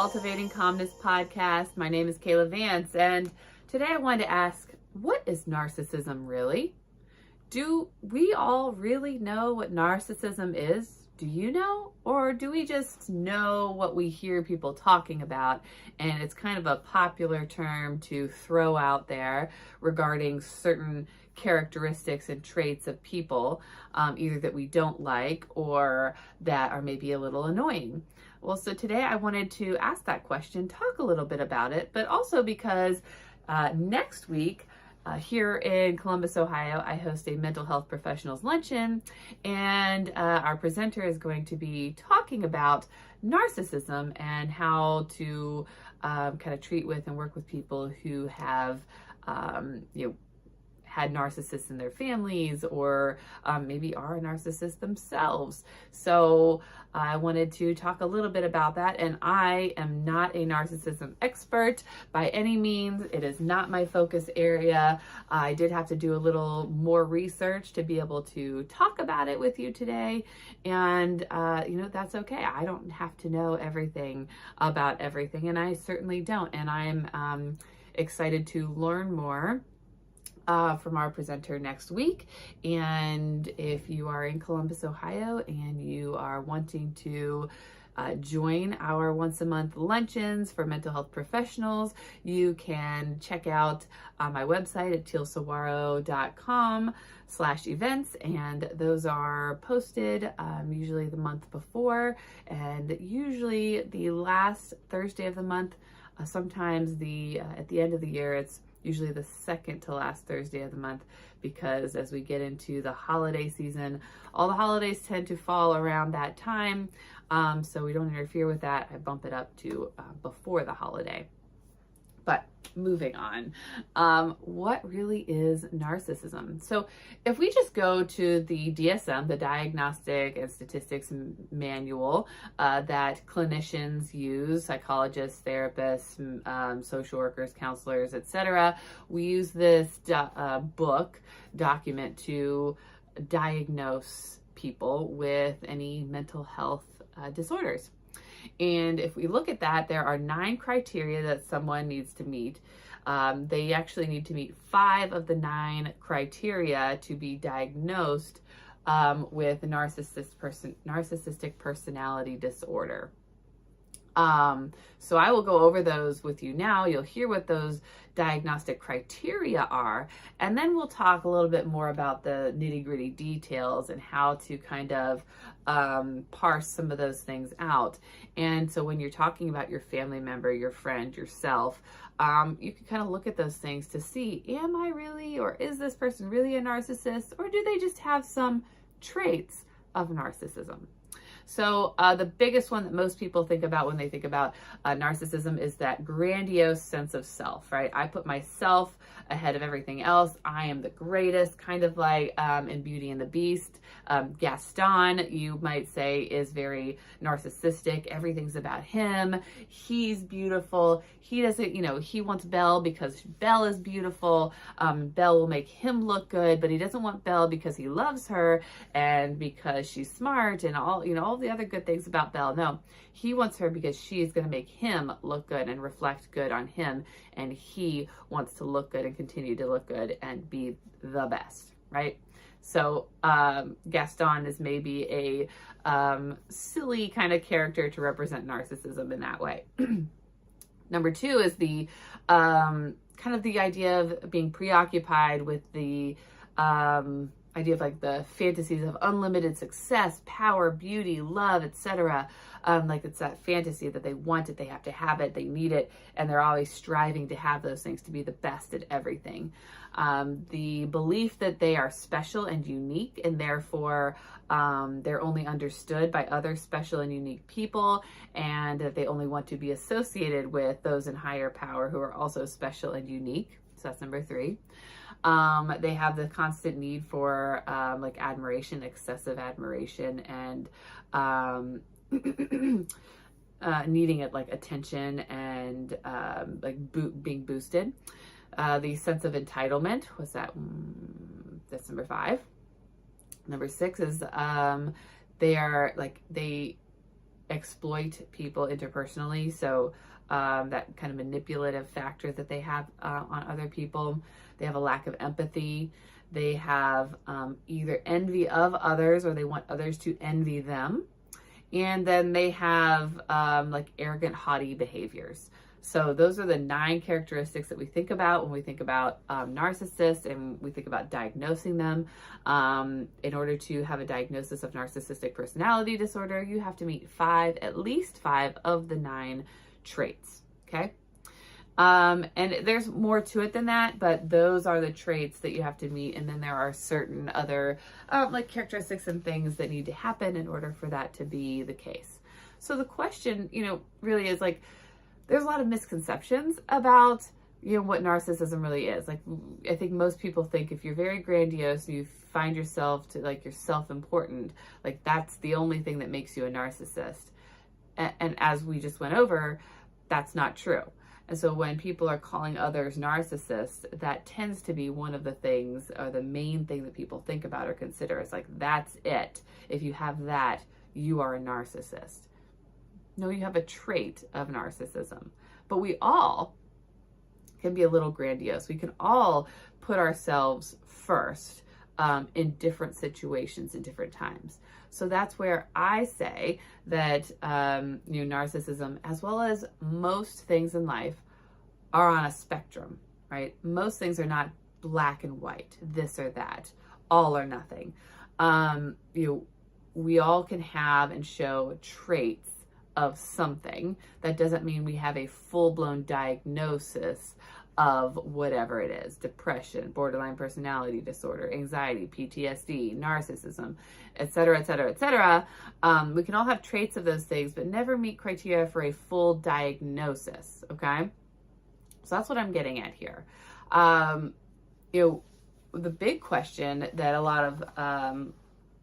Cultivating Calmness Podcast. My name is Kaela Vance, and today I wanted to ask, what is narcissism really? Do we all really know what narcissism is? Do you know? Or do we just know what we hear people talking about? And it's kind of a popular term to throw out there regarding certain characteristics and traits of people, either that we don't like or that are maybe a little annoying. Well, so today I wanted to ask that question, talk a little bit about it, but also because next week, here in Columbus, Ohio, I host a mental health professionals luncheon, and our presenter is going to be talking about narcissism and how to kind of treat with and work with people who have, had narcissists in their families, or maybe are a narcissist themselves. So I wanted to talk a little bit about that. And I am not a narcissism expert by any means. It is not my focus area. I did have to do a little more research to be able to talk about it with you today. And, that's okay. I don't have to know everything about everything, and I certainly don't. And I'm excited to learn more from our presenter next week. And if you are in Columbus, Ohio, and you are wanting to join our once a month luncheons for mental health professionals, you can check out my website at 𝗕𝗏𝘃𝗀𝘁𝗋/events, and those are posted usually the month before, and usually the last Thursday of the month. Sometimes at the end of the year, it's usually the second to last Thursday of the month, because as we get into the holiday season, all the holidays tend to fall around that time. So we don't interfere with that. I bump it up to before the holiday. But moving on, what really is narcissism? So if we just go to the DSM, the Diagnostic and Statistics Manual that clinicians use, psychologists, therapists, social workers, counselors, etc., we use this document to diagnose people with any mental health disorders. And if we look at that, there are 9 criteria that someone needs to meet. They actually need to meet 5 of the 9 criteria to be diagnosed with narcissistic personality disorder. So I will go over those with you now. You'll hear what those diagnostic criteria are, and then we'll talk a little bit more about the nitty-gritty details and how to kind of parse some of those things out. And so when you're talking about your family member, your friend, yourself, you can kind of look at those things to see, am I really, or is this person really a narcissist, or do they just have some traits of narcissism? So the biggest one that most people think about when they think about narcissism is that grandiose sense of self, right? I put myself ahead of everything else. I am the greatest, kind of like in Beauty and the Beast. Gaston, you might say, is very narcissistic. Everything's about him. He's beautiful. He doesn't, he wants Belle because Belle is beautiful. Belle will make him look good, but he doesn't want Belle because he loves her and because she's smart and all the other good things about Belle. No, he wants her because she's going to make him look good and reflect good on him, and he wants to look good and continue to look good and be the best, right? So Gaston is maybe a silly kind of character to represent narcissism in that way. Number 2 is the kind of the idea of being preoccupied with the idea of like the fantasies of unlimited success, power, beauty, love, etc. Like it's that fantasy that they want it, they have to have it, they need it, and they're always striving to have those things, to be the best at everything. The belief that they are special and unique, and therefore they're only understood by other special and unique people, and that they only want to be associated with those in higher power who are also special and unique. So that's number 3. They have the constant need for like admiration, excessive admiration, and needing it like attention and being boosted. The sense of entitlement, what's that? That's number 5. Number 6 is they exploit people interpersonally. So that kind of manipulative factor that they have on other people. They have a lack of empathy. They have either envy of others, or they want others to envy them. And then they have like arrogant, haughty behaviors. So those are the 9 characteristics that we think about when we think about narcissists, and we think about diagnosing them. In order to have a diagnosis of narcissistic personality disorder, you have to meet at least 5 of the 9 traits, okay? And there's more to it than that, but those are the traits that you have to meet. And then there are certain other like characteristics and things that need to happen in order for that to be the case. So the question, really is like, there's a lot of misconceptions about, what narcissism really is. Like, I think most people think if you're very grandiose and you find yourself to like, you're self-important, like that's the only thing that makes you a narcissist. And as we just went over, that's not true. And so when people are calling others narcissists, that tends to be one of the things, or the main thing that people think about or consider. It's like, that's it. If you have that, you are a narcissist. No, you have a trait of narcissism. But we all can be a little grandiose. We can all put ourselves first in different situations, in different times. So that's where I say that narcissism, as well as most things in life, are on a spectrum, right? Most things are not black and white, this or that, all or nothing. We all can have and show traits of something. That doesn't mean we have a full-blown diagnosis of whatever it is: depression, borderline personality disorder, anxiety, PTSD, narcissism, etc., etc., etc. We can all have traits of those things, but never meet criteria for a full diagnosis, okay? So that's what I'm getting at here. The big question that a lot of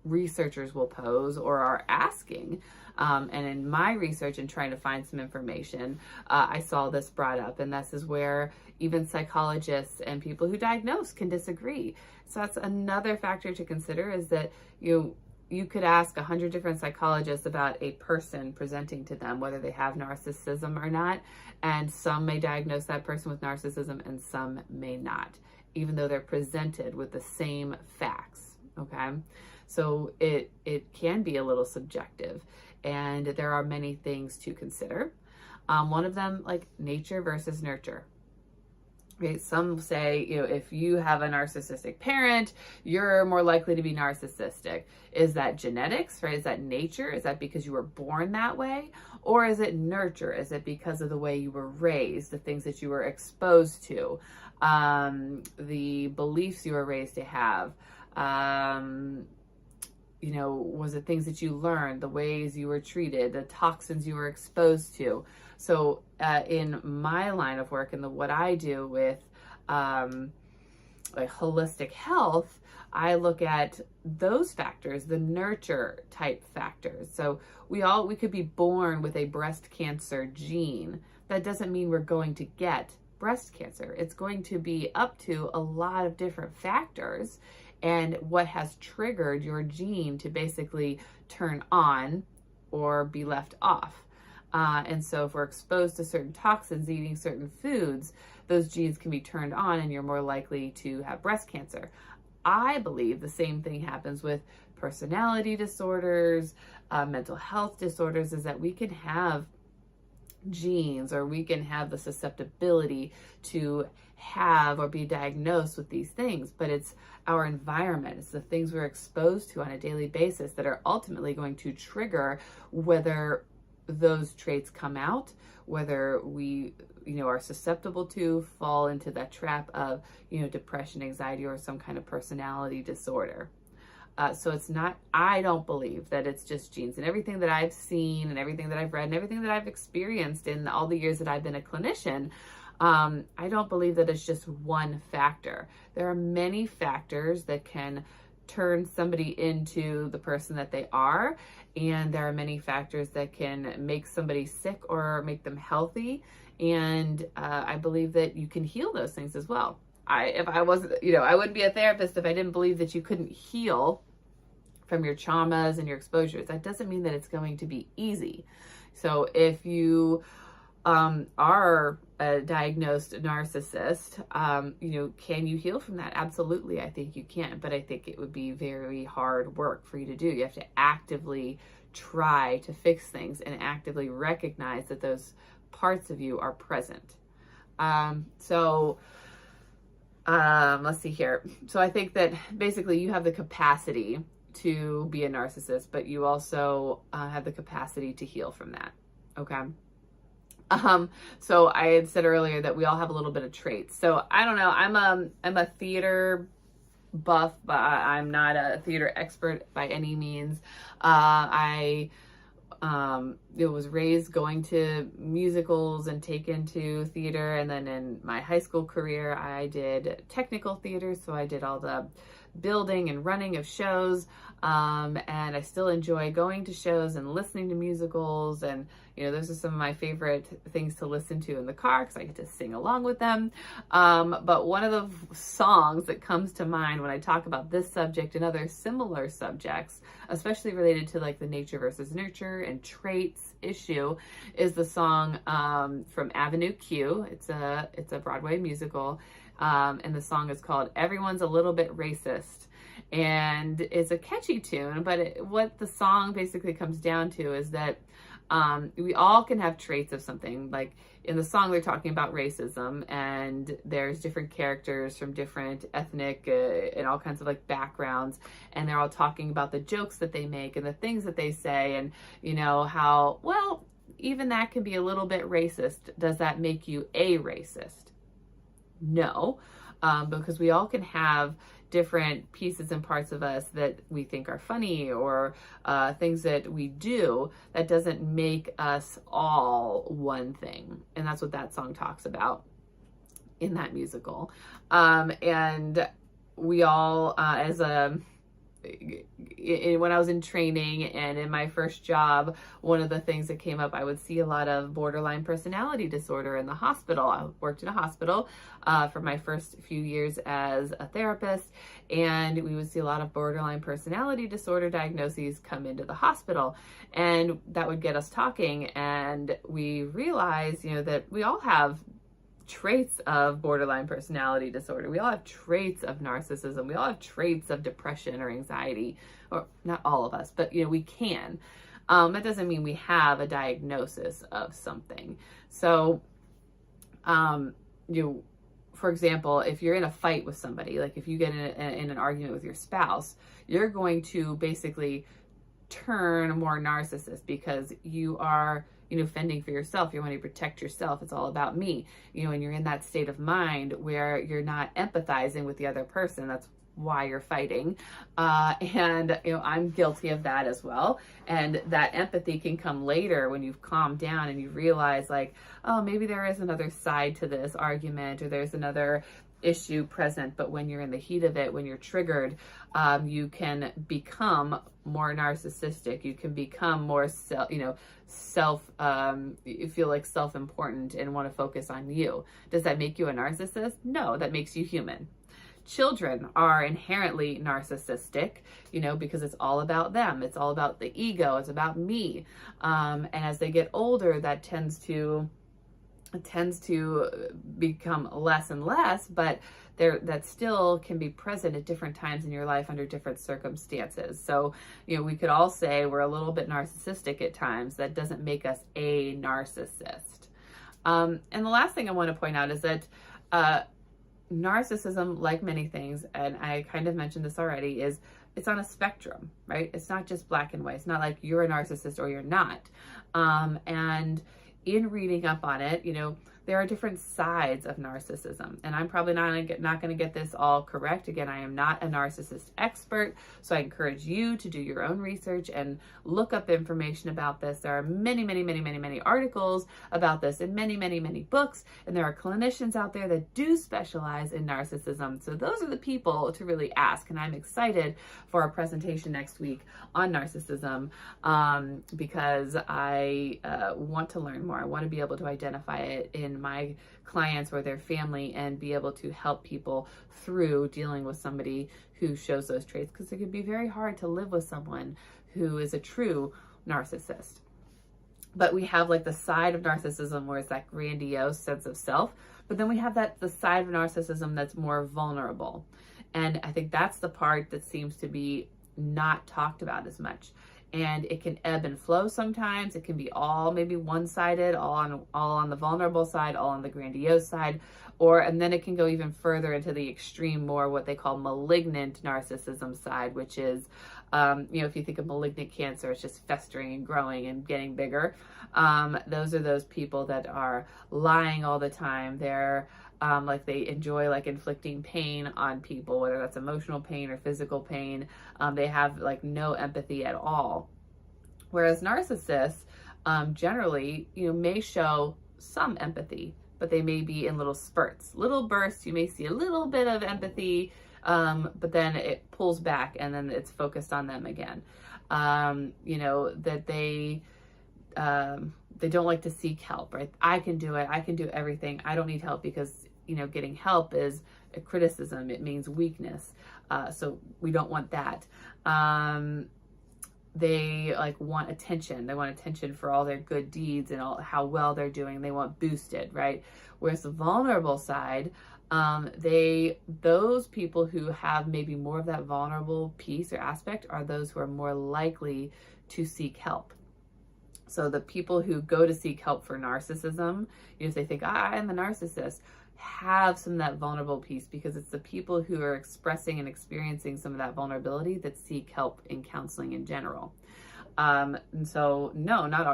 researchers will pose or are asking, and in my research and trying to find some information, I saw this brought up, and this is where even psychologists and people who diagnose can disagree. So that's another factor to consider, is that you could ask 100 different psychologists about a person presenting to them, whether they have narcissism or not, and some may diagnose that person with narcissism and some may not, even though they're presented with the same facts, okay? So it can be a little subjective, and there are many things to consider. One of them, like nature versus nurture. Okay, some say, if you have a narcissistic parent, you're more likely to be narcissistic. Is that genetics, right? Is that nature? Is that because you were born that way? Or is it nurture? Is it because of the way you were raised, the things that you were exposed to, the beliefs you were raised to have? Was it things that you learned, the ways you were treated, the toxins you were exposed to? So in my line of work and what I do with like holistic health, I look at those factors, the nurture type factors. So we could be born with a breast cancer gene. That doesn't mean we're going to get breast cancer. It's going to be up to a lot of different factors and what has triggered your gene to basically turn on or be left off. And so if we're exposed to certain toxins, eating certain foods, those genes can be turned on and you're more likely to have breast cancer. I believe the same thing happens with personality disorders, mental health disorders, is that we can have genes, or we can have the susceptibility to have or be diagnosed with these things, but it's our environment, it's the things we're exposed to on a daily basis that are ultimately going to trigger whether those traits come out, whether we are susceptible to fall into that trap of depression, anxiety, or some kind of personality disorder. So it's not, I don't believe that it's just genes. And everything that I've seen and everything that I've read and everything that I've experienced in all the years that I've been a clinician, I don't believe that it's just one factor. There are many factors that can turn somebody into the person that they are, and there are many factors that can make somebody sick or make them healthy, and I believe that you can heal those things as well. If I wasn't, I wouldn't be a therapist if I didn't believe that you couldn't heal from your traumas and your exposures. That doesn't mean that it's going to be easy. So if you are a diagnosed narcissist, can you heal from that? Absolutely, I think you can, but I think it would be very hard work for you to do. You have to actively try to fix things and actively recognize that those parts of you are present. Let's see here. So I think that basically you have the capacity to be a narcissist, but you also have the capacity to heal from that. Okay. So I had said earlier that we all have a little bit of traits. So I don't know. I'm a theater buff, but I'm not a theater expert by any means. I was raised going to musicals and taken to theater. And then in my high school career, I did technical theater. So I did all the building and running of shows. And I still enjoy going to shows and listening to musicals. And, those are some of my favorite things to listen to in the car because I get to sing along with them. But one of the songs that comes to mind when I talk about this subject and other similar subjects, especially related to like the nature versus nurture and traits issue, is the song from Avenue Q. It's a Broadway musical. And the song is called Everyone's a Little Bit Racist. And it's a catchy tune, but what the song basically comes down to is that we all can have traits of something. Like in the song, they're talking about racism, and there's different characters from different ethnic and all kinds of like backgrounds, and they're all talking about the jokes that they make and the things that they say, and how, well, even that can be a little bit racist. Does that make you a racist? No, because we all can have different pieces and parts of us that we think are funny, or things that we do. That doesn't make us all one thing. And that's what that song talks about in that musical. And we all, when I was in training and in my first job, one of the things that came up, I would see a lot of borderline personality disorder in the hospital. I worked in a hospital for my first few years as a therapist, and we would see a lot of borderline personality disorder diagnoses come into the hospital, and that would get us talking, and we realized, that we all have traits of borderline personality disorder. We all have traits of narcissism. We all have traits of depression or anxiety, or not all of us, but we can. That doesn't mean we have a diagnosis of something. So, for example, if you're in a fight with somebody, like if you get in an argument with your spouse, you're going to basically turn more narcissist because you are fending for yourself. You want to protect yourself. It's all about me, and you're in that state of mind where you're not empathizing with the other person. That's why you're fighting. And I'm guilty of that as well. And that empathy can come later when you've calmed down and you realize like, oh, maybe there is another side to this argument, or there's another issue present. But when you're in the heat of it, when you're triggered, you can become more narcissistic. You can become more you feel like self-important and want to focus on you. Does that make you a narcissist? No, that makes you human. Children are inherently narcissistic, because it's all about them. It's all about the ego. It's about me. And as they get older, that tends to become less and less, but that still can be present at different times in your life under different circumstances. So, we could all say we're a little bit narcissistic at times. That doesn't make us a narcissist. And the last thing I want to point out is that narcissism, like many things, and I kind of mentioned this already, is it's on a spectrum, right? It's not just black and white. It's not like you're a narcissist or you're not. And in reading up on it, there are different sides of narcissism, and I'm probably not going to get this all correct. Again, I am not a narcissist expert, so I encourage you to do your own research and look up information about this. There are many, many, many, many, many articles about this and many, many, many books, and there are clinicians out there that do specialize in narcissism. So those are the people to really ask, and I'm excited for our presentation next week on narcissism because I want to learn more. I want to be able to identify it in in my clients or their family and be able to help people through dealing with somebody who shows those traits, because it can be very hard to live with someone who is a true narcissist. But we have like the side of narcissism where it's that grandiose sense of self, but then we have the side of narcissism that's more vulnerable. And I think that's the part that seems to be not talked about as much. And it can ebb and flow sometimes. It can be all maybe one-sided, all on the vulnerable side, all on the grandiose side, and then it can go even further into the extreme, more what they call malignant narcissism side, which is, if you think of malignant cancer, it's just festering and growing and getting bigger. Those are those people that are lying all the time. They're like they enjoy like inflicting pain on people, whether that's emotional pain or physical pain. They have like no empathy at all. Whereas narcissists generally, may show some empathy, but they may be in little spurts, little bursts. You may see a little bit of empathy, but then it pulls back and then it's focused on them again. That they don't like to seek help, right? I can do it. I can do everything. I don't need help, because getting help is a criticism. It means weakness. So we don't want that. They like want attention. They want attention for all their good deeds and all how well they're doing. They want boosted, right? Whereas the vulnerable side, those people who have maybe more of that vulnerable piece or aspect are those who are more likely to seek help. So the people who go to seek help for narcissism, if they think, I'm a narcissist, have some of that vulnerable piece, because it's the people who are expressing and experiencing some of that vulnerability that seek help in counseling in general. And so no, not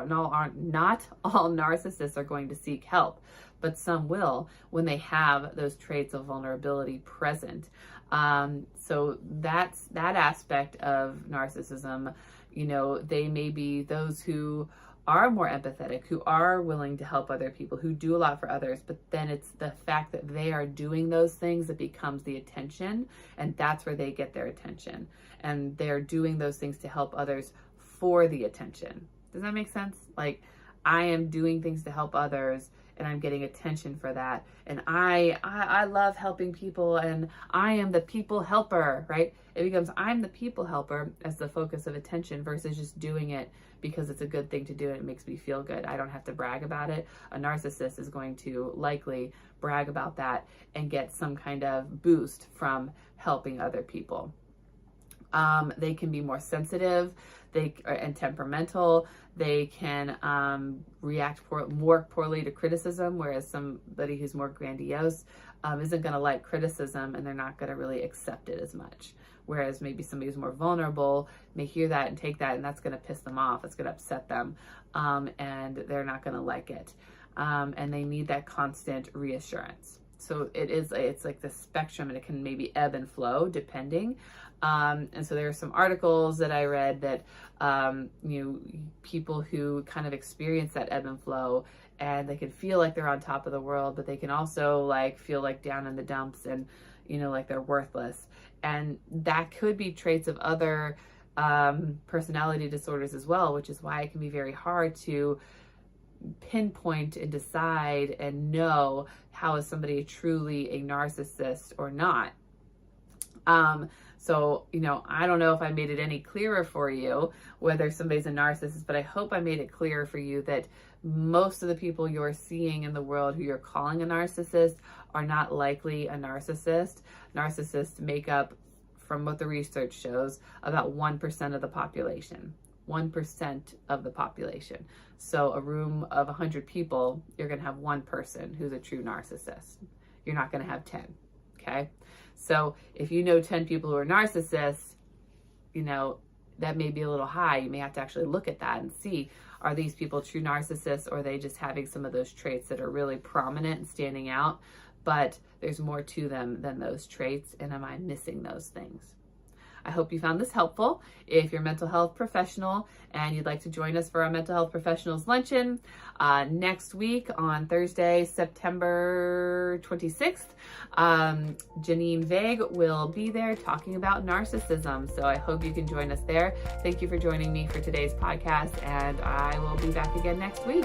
all narcissists are going to seek help, but some will when they have those traits of vulnerability present. So that's that aspect of narcissism. They may be those who are more empathetic, who are willing to help other people, who do a lot for others, but then it's the fact that they are doing those things that becomes the attention, and that's where they get their attention. And they're doing those things to help others for the attention. Does that make sense? Like, I am doing things to help others and I'm getting attention for that. And I love helping people and I am the people helper, right? It becomes I'm the people helper as the focus of attention versus just doing it because it's a good thing to do and it makes me feel good. I don't have to brag about it. A narcissist is going to likely brag about that and get some kind of boost from helping other people. They can be more sensitive and temperamental. They can react more poorly to criticism, whereas somebody who's more grandiose isn't going to like criticism and they're not going to really accept it as much. Whereas maybe somebody who's more vulnerable may hear that and take that, and that's going to piss them off. It's going to upset them, and they're not going to like it. And they need that constant reassurance. So it's like the spectrum, and it can maybe ebb and flow depending. And so there are some articles that I read that, people who kind of experience that ebb and flow, and they can feel like they're on top of the world, but they can also like feel like down in the dumps and, like they're worthless. And that could be traits of other personality disorders as well, which is why it can be very hard to pinpoint and decide and know how is somebody truly a narcissist or not. So, I don't know if I made it any clearer for you whether somebody's a narcissist, but I hope I made it clear for you that most of the people you're seeing in the world who you're calling a narcissist are not likely a narcissist. Narcissists make up, from what the research shows, about 1% of the population. 1% of the population. So a room of 100 people, you're going to have one person who's a true narcissist. You're not going to have 10. Okay. So if you know 10 people who are narcissists, that may be a little high. You may have to actually look at that and see, are these people true narcissists, or are they just having some of those traits that are really prominent and standing out, but there's more to them than those traits, and am I missing those things? I hope you found this helpful. If you're a mental health professional and you'd like to join us for our mental health professionals luncheon next week on Thursday, September 26th, Janine Vague will be there talking about narcissism. So I hope you can join us there. Thank you for joining me for today's podcast, and I will be back again next week.